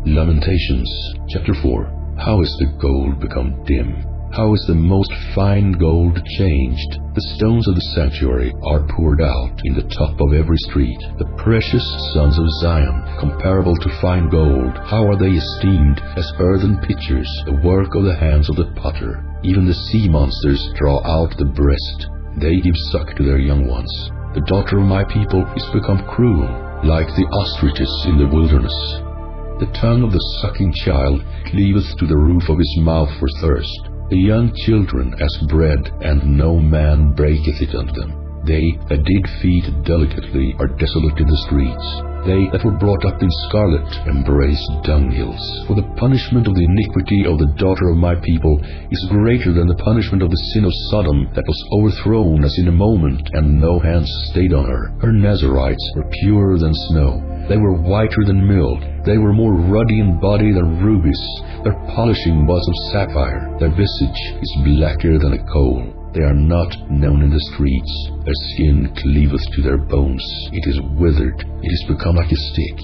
Lamentations, chapter 4. How is the gold become dim? How is the most fine gold changed? The stones of the sanctuary are poured out in the top of every street. The precious sons of Zion, comparable to fine gold, how are they esteemed as earthen pitchers, the work of the hands of the potter. Even the sea monsters draw out the breast. They give suck to their young ones. The daughter of my people is become cruel, like the ostriches in the wilderness. The tongue of the sucking child cleaveth to the roof of his mouth for thirst. The young children as bread, and no man breaketh it unto them. They that did feed delicately are desolate in the streets. They that were brought up in scarlet embrace dunghills. For the punishment of the iniquity of the daughter of my people is greater than the punishment of the sin of Sodom, that was overthrown as in a moment, and no hands stayed on her. Her Nazarites were purer than snow. They were whiter than milk. They were more ruddy in body than rubies. Their polishing was of sapphire. Their visage is blacker than a coal. They are not known in the streets. Their skin cleaveth to their bones. It is withered. It is become like a stick.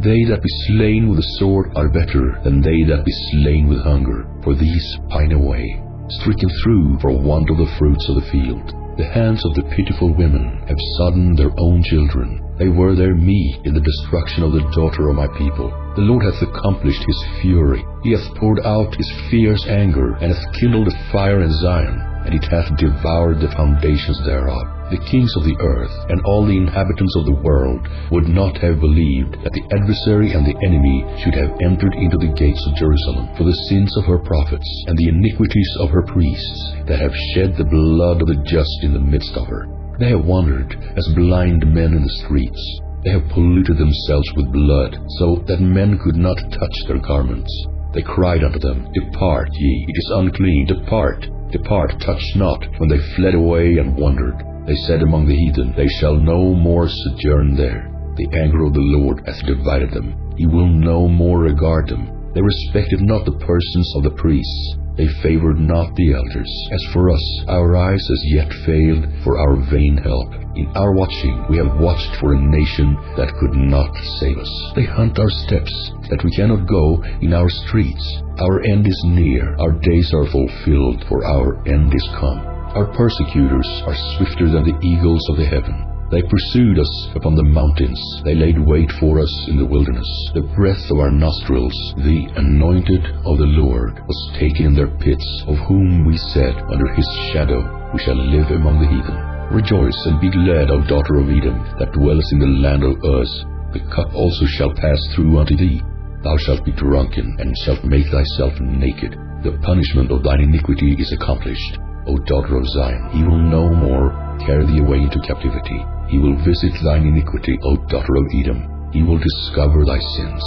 They that be slain with the sword are better than they that be slain with hunger, for these pine away, stricken through for want of the fruits of the field. The hands of the pitiful women have sodden their own children. They were their meat in the destruction of the daughter of my people. The Lord hath accomplished his fury. He hath poured out his fierce anger, and hath kindled a fire in Zion, and it hath devoured the foundations thereof. The kings of the earth, and all the inhabitants of the world, would not have believed that the adversary and the enemy should have entered into the gates of Jerusalem, for the sins of her prophets, and the iniquities of her priests, that have shed the blood of the just in the midst of her. They have wandered as blind men in the streets. They have polluted themselves with blood, so that men could not touch their garments. They cried unto them, Depart ye, it is unclean, depart, depart, touch not, when they fled away and wandered. They said among the heathen, They shall no more sojourn there. The anger of the Lord hath divided them. He will no more regard them. They respected not the persons of the priests. They favored not the elders. As for us, our eyes as yet failed for our vain help. In our watching we have watched for a nation that could not save us. They hunt our steps, that we cannot go in our streets. Our end is near, our days are fulfilled, for our end is come. Our persecutors are swifter than the eagles of the heaven. They pursued us upon the mountains. They laid wait for us in the wilderness. The breath of our nostrils, the anointed of the Lord, was taken in their pits, of whom we said, Under his shadow we shall live among the heathen. Rejoice and be glad, O daughter of Edom, that dwellest in the land of Uz. The cup also shall pass through unto thee. Thou shalt be drunken, and shalt make thyself naked. The punishment of thine iniquity is accomplished. O daughter of Zion, he will no more carry thee away into captivity. He will visit thine iniquity, O daughter of Edom. He will discover thy sins.